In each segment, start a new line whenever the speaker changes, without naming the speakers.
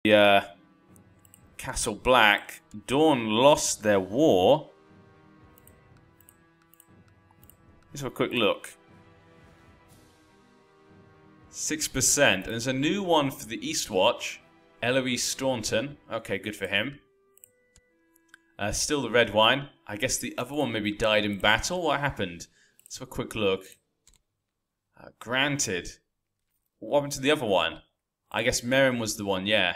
the Castle Black. Dawn lost their war. Let's have a quick look. 6%. And there's a new one for the Eastwatch. Ellery Staunton. Okay, good for him. Still the red wine. I guess the other one maybe died in battle. What happened? Let's have a quick look. Granted. What happened to the other one? I guess Merrim was the one, yeah.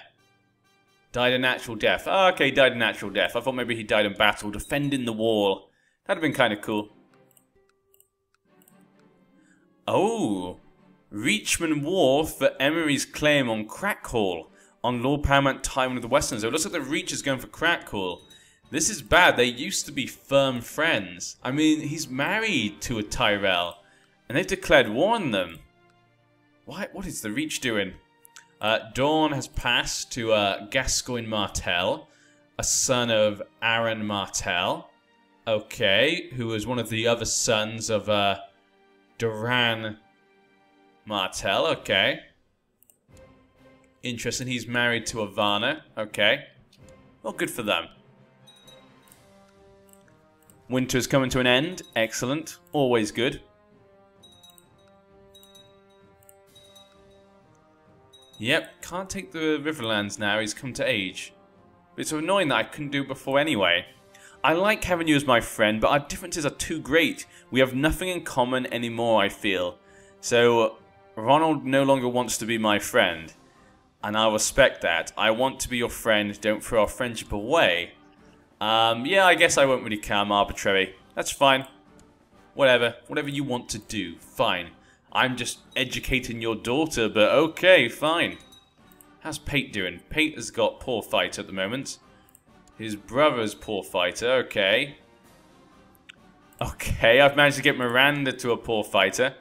Died a natural death. Oh, okay, died a natural death. I thought maybe he died in battle, defending the wall. That'd have been kind of cool. Oh. Reachman War for Emery's claim on Crackhall on Lord Paramount Tywin of the Western. So it looks like the Reach is going for Crackhall. This is bad. They used to be firm friends. I mean, he's married to a Tyrell. And they've declared war on them. What is the Reach doing? Dawn has passed to Gascoigne Martell, a son of Aaron Martell. Okay, who was one of the other sons of Duran Martell. Okay. Interesting. He's married to Ivana. Okay. Well, good for them. Winter's coming to an end. Excellent. Always good. Yep, can't take the Riverlands now. He's come to age. But it's so annoying that I couldn't do it before anyway. I like having you as my friend, but our differences are too great. We have nothing in common anymore, I feel. So, Ronald no longer wants to be my friend. And I'll respect that. I want to be your friend. Don't throw our friendship away. Yeah, I guess I won't really care. I'm arbitrary. That's fine. Whatever. Whatever you want to do. Fine. I'm just educating your daughter, but okay, fine. How's Pate doing? Pate has got poor fighter at the moment. His brother's poor fighter, okay. Okay, I've managed to get Miranda to a poor fighter.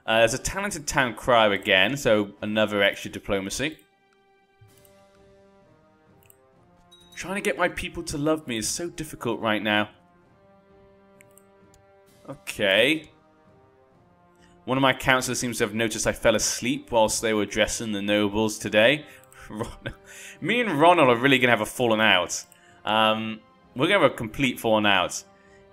There's a talented town crier again, so another extra diplomacy. Trying to get my people to love me is so difficult right now. Okay. One of my councillors seems to have noticed I fell asleep whilst they were addressing the nobles today. Me and Ronald are really going to have a falling out. We're going to have a complete falling out.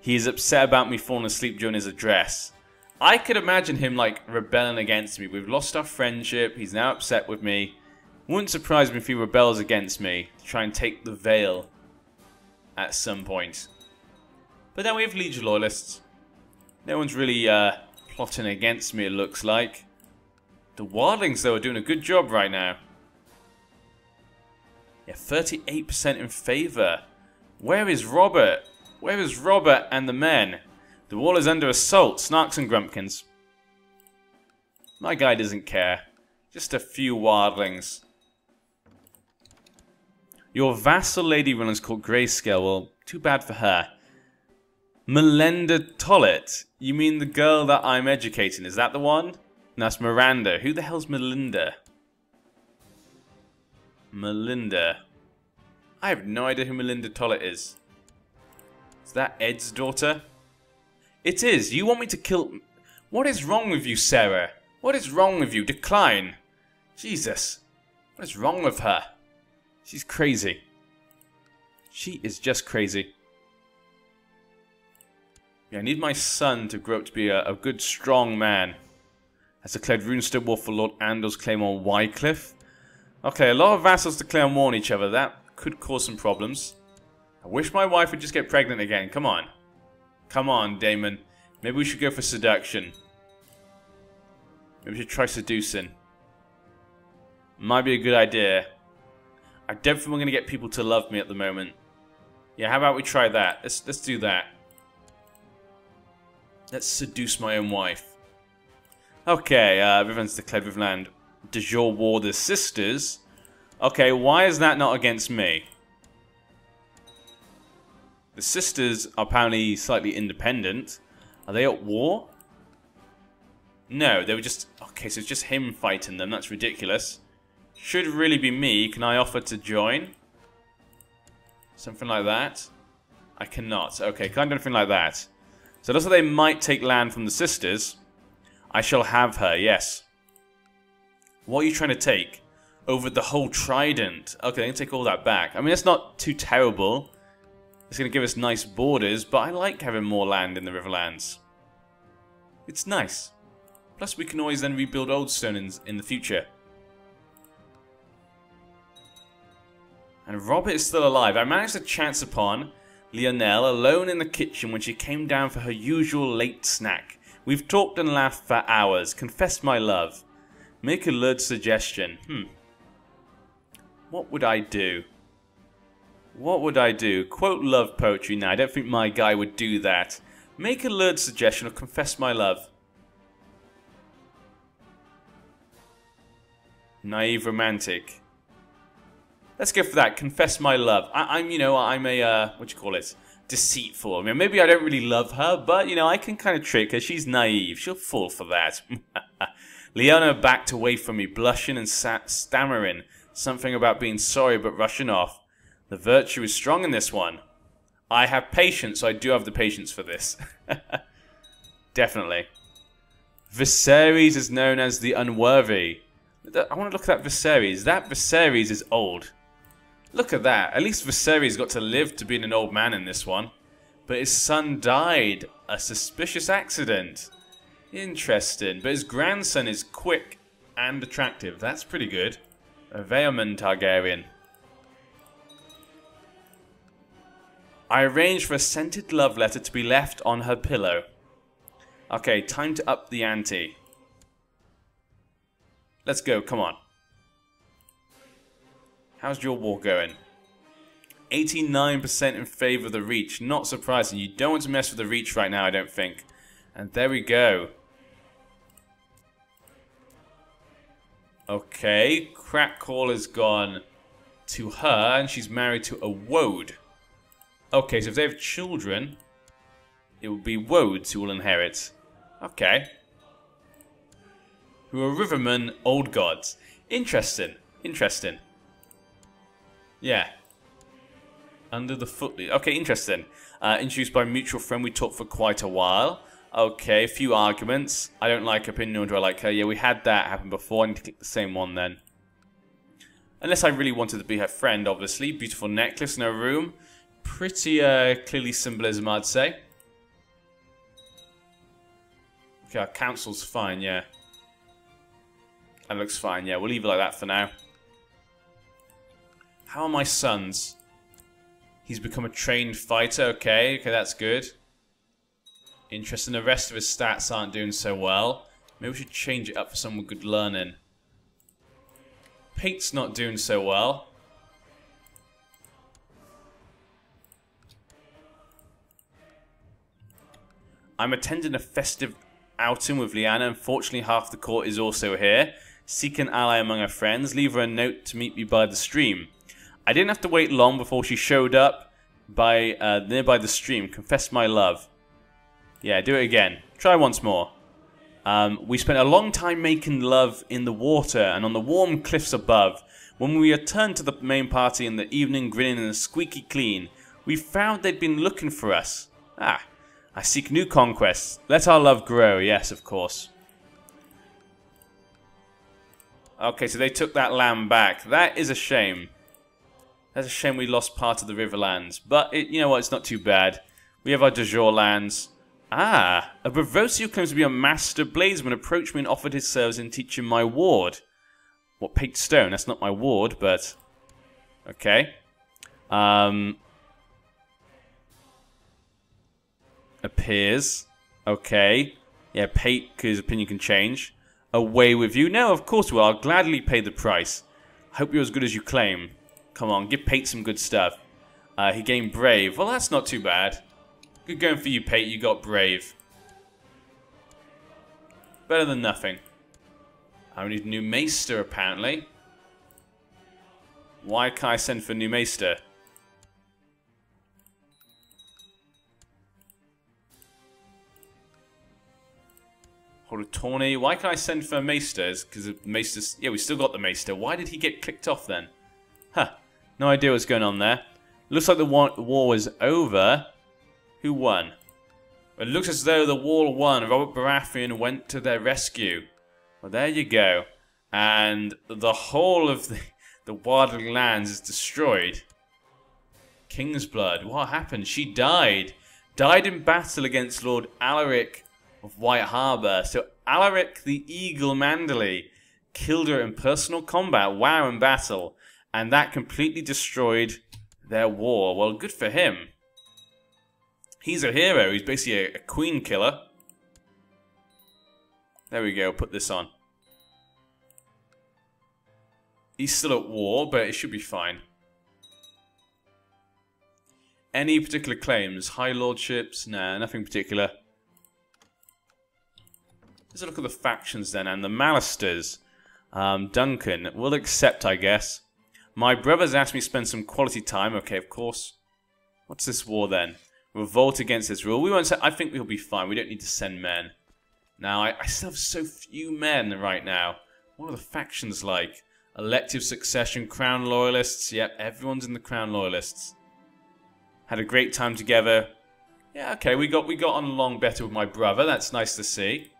He's upset about me falling asleep during his address. I could imagine him like rebelling against me. We've lost our friendship. He's now upset with me. Wouldn't surprise me if he rebels against me to try and take the Vale at some point. But then we have Liege Loyalists. No one's really plotting against me, it looks like. The Wildlings, though, are doing a good job right now. Yeah, 38% in favour. Where is Robert? Where is Robert and the men? The wall is under assault, Snarks and Grumpkins. My guy doesn't care. Just a few Wildlings. Your vassal lady runners called Grayscale. Well, too bad for her. Melinda Tollett. You mean the girl that I'm educating? Is that the one? No, that's Miranda. Who the hell's Melinda? Melinda. I have no idea who Melinda Tollett is. Is that Ed's daughter? It is. You want me to kill... What is wrong with you, Sarah? What is wrong with you? Decline. Jesus. What is wrong with her? She's crazy. She is just crazy. Yeah, I need my son to grow up to be a good, strong man. Has declared Runestone war for Lord Andor's claim on Wycliffe. Okay, a lot of vassals declare war on each other. That could cause some problems. I wish my wife would just get pregnant again. Come on. Come on, Damon. Maybe we should go for seduction. Maybe we should try seducing. Might be a good idea. I don't think we're going to get people to love me at the moment. Yeah, how about we try that? Let's do that. Let's seduce my own wife. Okay, Riverland's declared Riverland de jure war the sisters. Okay, why is that not against me? The sisters are apparently slightly independent. Are they at war? No, they were just... Okay, so it's just him fighting them. That's ridiculous. Should really be me. Can I offer to join? Something like that? I cannot. Okay, can't do anything like that. So it looks like they might take land from the sisters. I shall have her, yes. What are you trying to take? over the whole trident. Okay, I can take all that back. I mean, it's not too terrible. It's going to give us nice borders, but I like having more land in the Riverlands. It's nice. Plus, we can always then rebuild Oldstone in the future. And Robert is still alive. I managed to chance upon Lionel alone in the kitchen when she came down for her usual late snack. We've talked and laughed for hours. Confess my love. Make a lurid suggestion. What would I do? What would I do? Quote love poetry now. I don't think my guy would do that. Make a lurid suggestion or confess my love. Naive romantic. Let's go for that. Confess my love. I'm a, what do you call it? Deceitful. I mean, maybe I don't really love her, but, I can kind of trick her. She's naive. She'll fall for that. Leona backed away from me, blushing and stammering. Something about being sorry, but rushing off. The virtue is strong in this one. I have patience, so I do have the patience for this. Definitely. Viserys is known as the Unworthy. I want to look at that Viserys. That Viserys is old. Look at that. At least Viserys got to live to being an old man in this one. But his son died. A suspicious accident. Interesting. But his grandson is quick and attractive. That's pretty good. A Vaemon Targaryen. I arranged for a scented love letter to be left on her pillow. Okay, time to up the ante. Let's go, come on. How's your war going? 89% in favor of the Reach. Not surprising. You don't want to mess with the Reach right now, I don't think. And there we go. Okay, Crack Call has gone to her, and she's married to a Woad. Okay, so if they have children, it will be Woads who will inherit. Okay. Who are Rivermen, old gods. Interesting. Interesting. Yeah. Under the footlead. Okay, interesting. Introduced by a mutual friend. We talked for quite a while. Okay, a few arguments. I don't like her opinion, nor do I like her. Yeah, we had that happen before. I need to click the same one then. Unless I really wanted to be her friend, obviously. Beautiful necklace in her room. Pretty clearly symbolism, I'd say. Okay, our council's fine, yeah. That looks fine, yeah. We'll leave it like that for now. How are my sons? He's become a trained fighter. Okay, that's good. Interesting. The rest of his stats aren't doing so well. Maybe we should change it up for someone with good learning. Pate's not doing so well. I'm attending a festive outing with Lyanna. Unfortunately, half the court is also here. Seek an ally among her friends. Leave her a note to meet me by the stream. I didn't have to wait long before she showed up by nearby the stream. Confess my love. Yeah, do it again. Try once more. We spent a long time making love in the water and on the warm cliffs above. When we returned to the main party in the evening, grinning and squeaky clean, we found they'd been looking for us. Ah, I seek new conquests. Let our love grow. Yes, of course. Okay, so they took that land back. That is a shame. That's a shame we lost part of the Riverlands. But, you know what, it's not too bad. We have our de jure lands. Ah, a Bravosio claims to be a master bladesman approached me and offered his service in teaching my ward. What, Pate Stone? That's not my ward, but... Okay. Appears. Okay. Yeah, Pate, his opinion can change. Away with you. No, of course we will. I'll gladly pay the price. I hope you're as good as you claim. Come on, give Pate some good stuff. He gained Brave. Well, that's not too bad. Good going for you, Pate. You got Brave. Better than nothing. I need a new Maester, apparently. Why can't I send for a new Maester? Hold a tourney. Why can't I send for Maesters? Because the Maesters... Yeah, we still got the Maester. Why did he get clicked off then? Huh. No idea what's going on there. Looks like the war was over. Who won? It looks as though the war won. Robert Baratheon went to their rescue. Well, there you go. and the whole of the Wildling lands is destroyed. King's Blood. What happened? She died. Died in battle against Lord Alaric of White Harbour. So Alaric the Eagle Manderley killed her in personal combat. Wow, in battle. And that completely destroyed their war. Well, good for him. He's a hero. He's basically a queen killer. There we go. Put this on. He's still at war, but it should be fine. Any particular claims? High Lordships? Nah, nothing particular. Let's look at the factions then, and the Malisters. Duncan, we'll accept, I guess. My brother's asked me to spend some quality time. Okay, of course. What's this war then? Revolt against this rule. We won't say. I think we'll be fine. We don't need to send men. Now, I still have so few men right now. What are the factions like? Elective succession, Crown Loyalists. Yep, everyone's in the Crown Loyalists. Had a great time together. Yeah, okay, we got on along better with my brother. That's nice to see.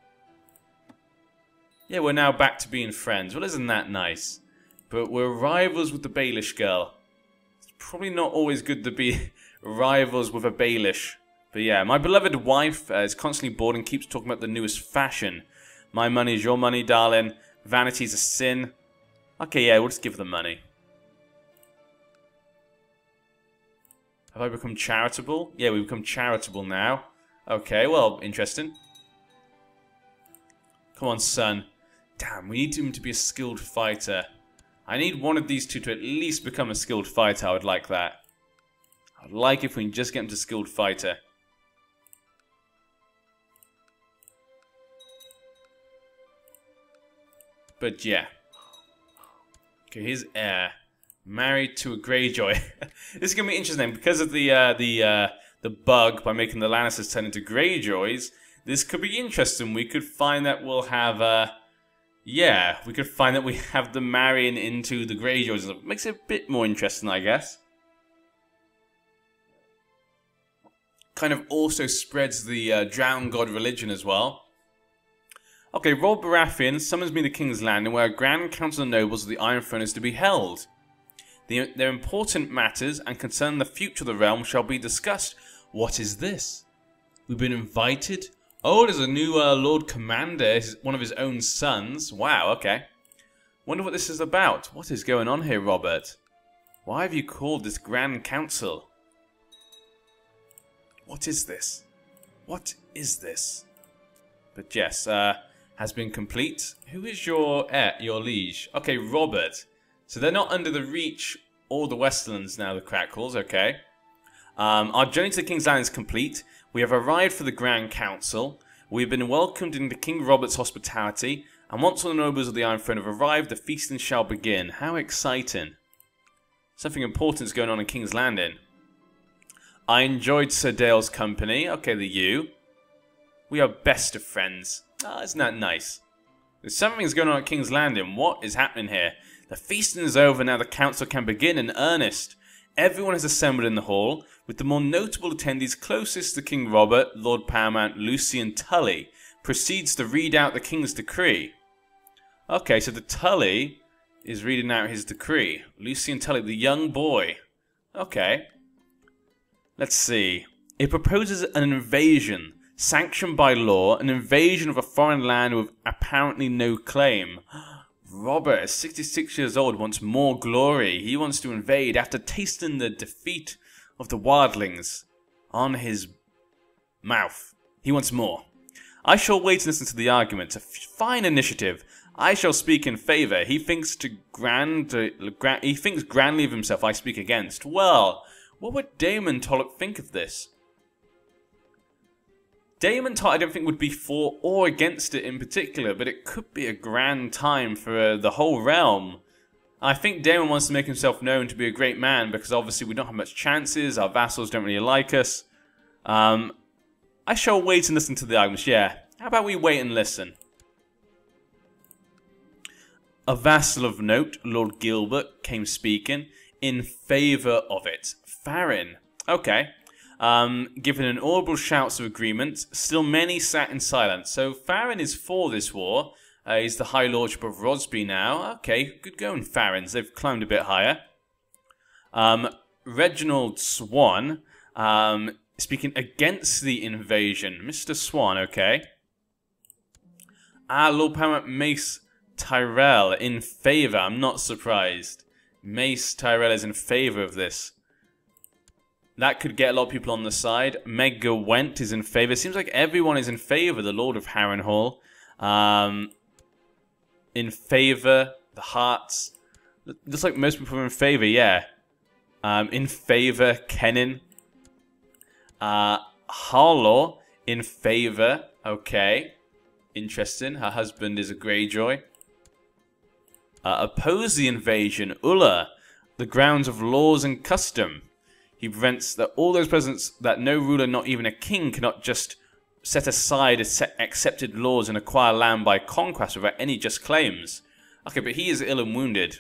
Yeah, we're now back to being friends. Well, isn't that nice? But we're rivals with the Baelish girl. It's probably not always good to be rivals with a Baelish. But yeah, my beloved wife is constantly bored and keeps talking about the newest fashion. My money is your money, darling. Vanity's a sin. Okay, yeah, we'll just give them money. Have I become charitable? Yeah, we've become charitable now. Okay, well, interesting. Come on, son. Damn, we need him to be a skilled fighter. I need one of these two to at least become a skilled fighter. I would like that. I'd like if we can just get him to skilled fighter. But yeah. Okay, his heir. Married to a Greyjoy. This is going to be interesting because of the bug by making the Lannisters turn into Greyjoys. This could be interesting. We could find that we'll have yeah, we could find that we have them marrying into the Greyjoys. It makes it a bit more interesting, I guess. Kind of also spreads the Drowned God religion as well. Okay, Rob Baratheon summons me to King's Landing, where a grand council of nobles of the Iron Throne is to be held. Their important matters and concern the future of the realm shall be discussed. What is this? We've been invited? Oh, there's a new Lord Commander, one of his own sons. Wow, okay. Wonder what this is about. What is going on here, Robert? Why have you called this Grand Council? What is this? What is this? But yes, has been complete. Who is your liege? Okay, Robert. So they're not under the reach or the Westerlands now, the Crackles, okay. Our journey to the King's Landing is complete. We have arrived for the Grand Council. We have been welcomed into King Robert's hospitality. And once all the nobles of the Iron Throne have arrived, the feasting shall begin. How exciting. Something important is going on in King's Landing. I enjoyed Sir Dale's company. Okay, the you. We are best of friends. Ah, isn't that nice? There's something going on at King's Landing. What is happening here? The feasting is over, now the council can begin in earnest. Everyone has assembled in the hall, with the more notable attendees closest to King Robert, Lord Paramount Lucian Tully, proceeds to read out the King's decree. Okay, so the Tully is reading out his decree. Lucian Tully, the young boy. Okay. Let's see. It proposes an invasion, sanctioned by law, an invasion of a foreign land with apparently no claim. Robert, 66 years old, wants more glory. He wants to invade after tasting the defeat of the wildlings on his mouth. He wants more. I shall wait and listen to the argument. A fine initiative. I shall speak in favour. He thinks grandly of himself. I speak against. Well, what would Damon Tollett think of this? Damon Tollett I don't think would be for or against it in particular, but it could be a grand time for the whole realm. I think Damon wants to make himself known to be a great man because obviously we don't have much chances, our vassals don't really like us. I shall wait and listen to the arguments, yeah. How about we wait and listen? A vassal of note, Lord Gilbert, came speaking in favour of it. Farron. Okay. Given inaudible shouts of agreement, still many sat in silence. So Farron is for this war. He's the High Lordship of Rosby now. Okay, good going, Farrens. They've climbed a bit higher. Reginald Swan, speaking against the invasion. Mr. Swan, okay. Lord Paramount Mace Tyrell in favour. I'm not surprised. Mace Tyrell is in favour of this. That could get a lot of people on the side. Meg Went is in favour. Seems like everyone is in favour. The Lord of Harrenhal. In favour. The Hearts. Looks like most people are in favour, yeah. In favour, Kennen. Harlaw in favour. Okay. Interesting. Her husband is a Greyjoy. Oppose the invasion. Ulla. The grounds of laws and custom. He prevents that all those presidents that no ruler, not even a king, cannot just set aside accepted laws and acquire land by conquest without any just claims. Okay, but he is ill and wounded.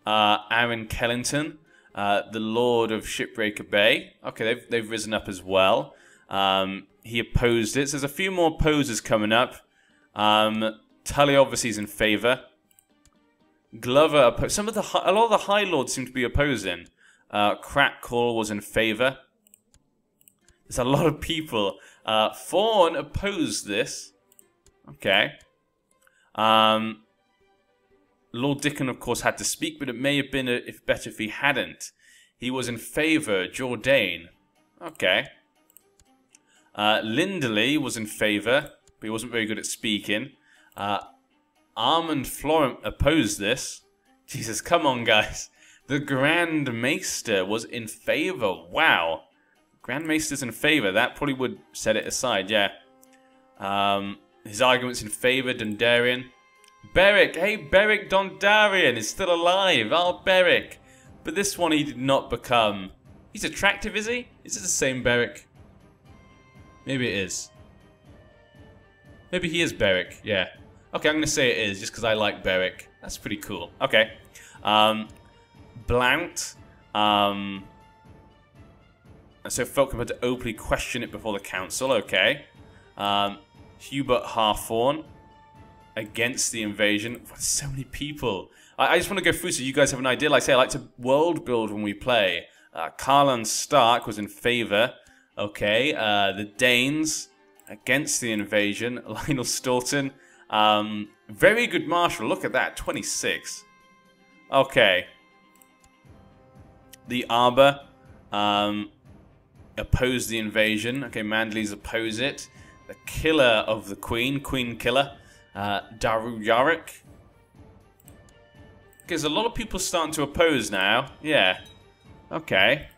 Aaron Kellington, the Lord of Shipbreaker Bay. Okay, they've risen up as well. He opposed it. So there's a few more opposers coming up. Tully obviously is in favour. Glover opposed. A lot of the High Lords seem to be opposing. Crackcall was in favour. There's a lot of people. Fawn opposed this. Okay. Lord Dickon, of course, had to speak, but it may have been better if he hadn't. He was in favour. Jourdain. Okay. Lindley was in favour, but he wasn't very good at speaking. Armand Florent opposed this. Jesus, come on, guys. The Grand Maester was in favour. Wow. Grand Maester's in favour. That probably would set it aside, yeah. His argument's in favour. Dondarrion. Beric. Hey, Beric Dondarrion is still alive. Oh, Beric. But this one he did not become. He's attractive, is he? Is it the same Beric? Maybe it is. Maybe he is Beric, yeah. Okay, I'm going to say it is, just because I like Beric. That's pretty cool. Okay. Blount. And so folk had to openly question it before the council. Okay. Hubert Harthorn against the invasion. So many people. I just want to go through so you guys have an idea. Like I say, I like to world build when we play. Carlan Stark was in favour. Okay. The Danes against the invasion. Lionel Staunton. Very good marshal. Look at that. 26. Okay. The Arbor oppose the invasion. Okay, Manderleys oppose it. The Killer of the Queen. Queen Killer. Daru Yarick. Okay, there's a lot of people starting to oppose now. Yeah. Okay.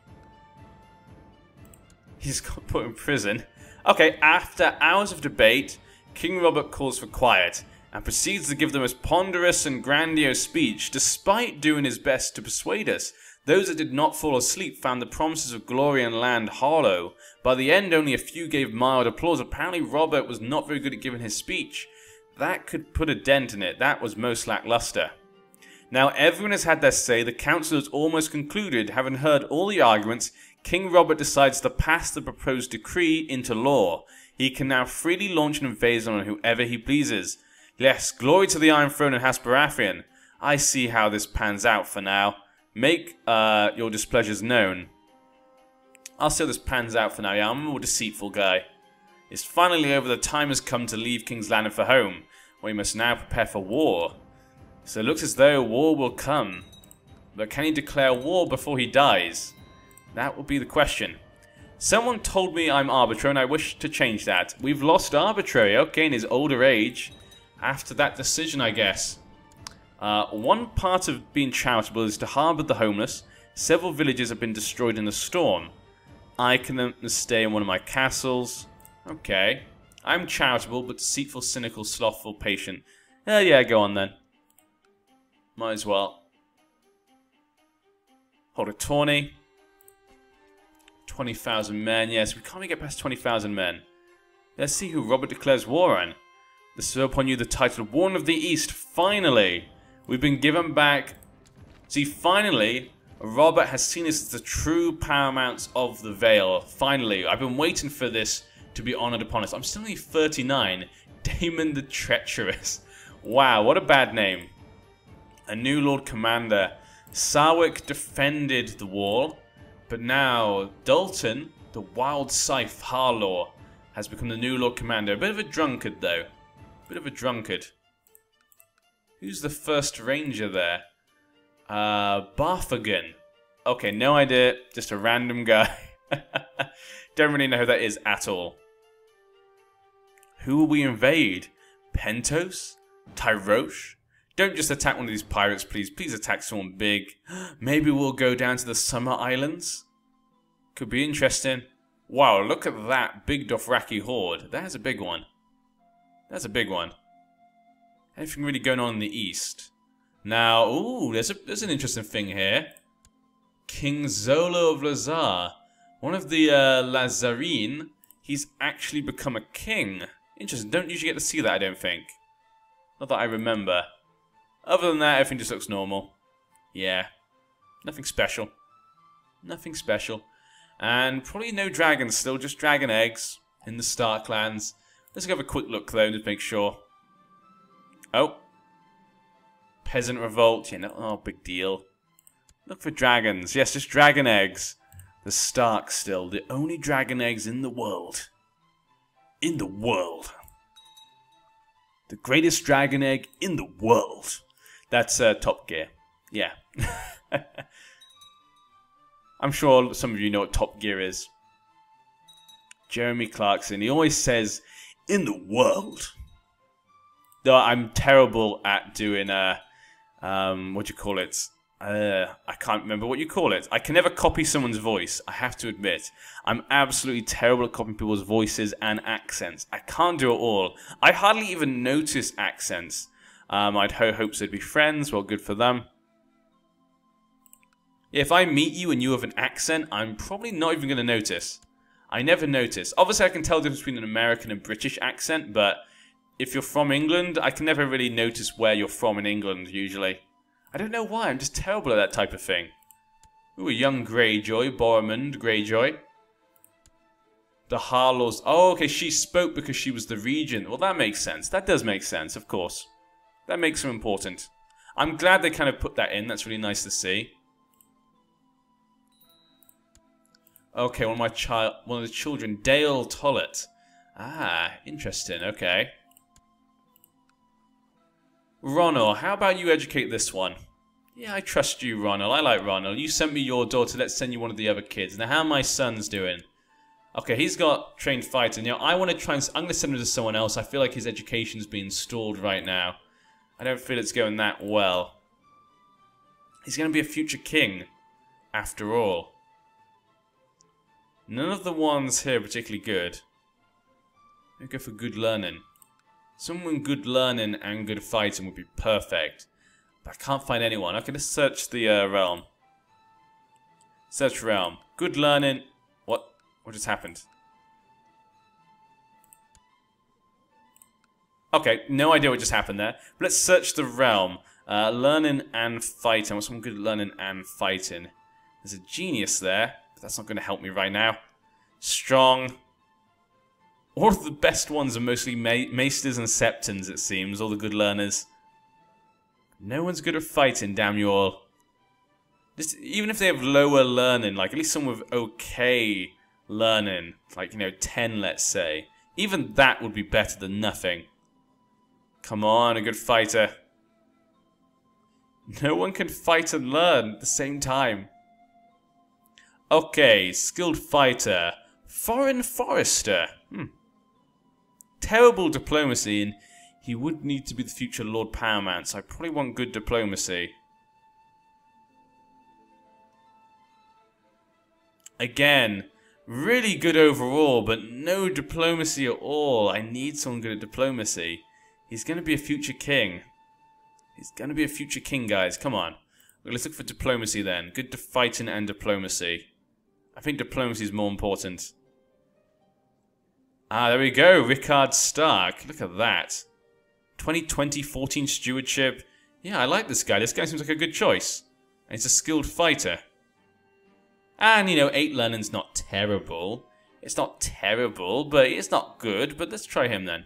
He's got put in prison. Okay, after hours of debate, King Robert calls for quiet and proceeds to give the most ponderous and grandiose speech, despite doing his best to persuade us. Those that did not fall asleep found the promises of glory and land hollow. By the end, only a few gave mild applause. Apparently, Robert was not very good at giving his speech. That could put a dent in it. That was most lackluster. Now, everyone has had their say. The council has almost concluded. Having heard all the arguments, King Robert decides to pass the proposed decree into law. He can now freely launch an invasion on whoever he pleases. Yes, glory to the Iron Throne and House Baratheon. I see how this pans out for now. Make your displeasures known. I'll see how this pans out for now. Yeah, I'm a more deceitful guy. It's finally over. The time has come to leave King's Landing for home. We must now prepare for war. So it looks as though war will come. But can he declare war before he dies? That will be the question. Someone told me I'm arbitrary and I wish to change that. We've lost arbitrary, okay, in his older age. After that decision, I guess. One part of being charitable is to harbour the homeless. Several villages have been destroyed in the storm. I can stay in one of my castles. Okay. I'm charitable, but deceitful, cynical, slothful, patient. Yeah, go on then. Might as well. Hold a tourney. 20,000 men. Yes, we can't even get past 20,000 men. Let's see who Robert declares war on. Bestow upon you the title of Warden of the East. Finally, we've been given back. See, finally, Robert has seen us as the true paramounts of the Vale. Finally, I've been waiting for this to be honoured upon us. I'm still only 39. Damon the Treacherous. Wow, what a bad name. A new Lord Commander. Sarwick defended the wall, but now Dalton, the Wild Scythe Harlaw, has become the new Lord Commander. A bit of a drunkard, though. A bit of a drunkard. Who's the first ranger there? Barthagan. Okay, no idea. Just a random guy. Don't really know who that is at all. Who will we invade? Pentos? Tyrosh? Don't just attack one of these pirates, please. Please attack someone big. Maybe we'll go down to the Summer Islands? Could be interesting. Wow, look at that big Dothraki horde. That's a big one. That's a big one. Anything really going on in the east? Now, ooh, there's an interesting thing here. King Zolo of Lazar. One of the Lazarine, he's actually become a king. Interesting. Don't usually get to see that, I don't think. Not that I remember. Other than that, everything just looks normal. Yeah. Nothing special. Nothing special. And probably no dragons still, just dragon eggs in the Starklands. Let's have a quick look though, to make sure. Oh. Peasant revolt, you know, oh, big deal. Look for dragons. Yes, just dragon eggs. The Stark still, the only dragon eggs in the world. In the world. The greatest dragon egg in the world. That's Top Gear. Yeah. I'm sure some of you know what Top Gear is. Jeremy Clarkson, he always says, in the world. Though I'm terrible at doing, what do you call it? I can't remember what you call it. I can never copy someone's voice, I have to admit. I'm absolutely terrible at copying people's voices and accents. I can't do it all. I hardly even notice accents. I'd hopes they'd be friends, well, good for them. If I meet you and you have an accent, I'm probably not even going to notice. I never notice. Obviously, I can tell the difference between an American and British accent, but if you're from England, I can never really notice where you're from in England, usually. I don't know why, I'm just terrible at that type of thing. Ooh, a young Greyjoy, Boromund Greyjoy. The Harlaws. Oh, okay, she spoke because she was the regent. Well, that makes sense. That does make sense, of course. That makes her important. I'm glad they kind of put that in. That's really nice to see. Okay, one of the children, Dale Tollett. Ah, interesting. Okay. Ronald, how about you educate this one? Yeah, I trust you, Ronald. I like Ronald. You sent me your daughter. Let's send you one of the other kids. Now, how are my sons doing? Okay, he's got trained fighter. Now, I want to try and... I'm going to send him to someone else. I feel like his education's being stalled right now. I don't feel it's going that well. He's going to be a future king, after all. None of the ones here are particularly good. Let me go for good learning. Someone good learning and good fighting would be perfect. But I can't find anyone. Okay, let's search the realm. Search realm. Good learning. What? What just happened? Okay, no idea what just happened there. But let's search the realm. Learning and fighting. I want someone good at learning and fighting. There's a genius there. But that's not going to help me right now. Strong. All of the best ones are mostly maesters and septons, it seems. All the good learners. No one's good at fighting, damn you all. Just, even if they have lower learning, like at least someone with okay learning, like, you know, 10, let's say. Even that would be better than nothing. Come on, a good fighter. No one can fight and learn at the same time. Okay, skilled fighter. Foreign forester. Terrible diplomacy, and he would need to be the future Lord Paramount, so I probably want good diplomacy. Again, really good overall, but no diplomacy at all. I need someone good at diplomacy. He's going to be a future king. He's going to be a future king, guys. Come on. Let's look for diplomacy then. Good fighting and diplomacy. I think diplomacy is more important. Ah, there we go. Rickard Stark. Look at that. 2020-14 stewardship. Yeah, I like this guy. This guy seems like a good choice. And he's a skilled fighter. And, you know, 8 learning's not terrible. It's not terrible, but it's not good. But let's try him then.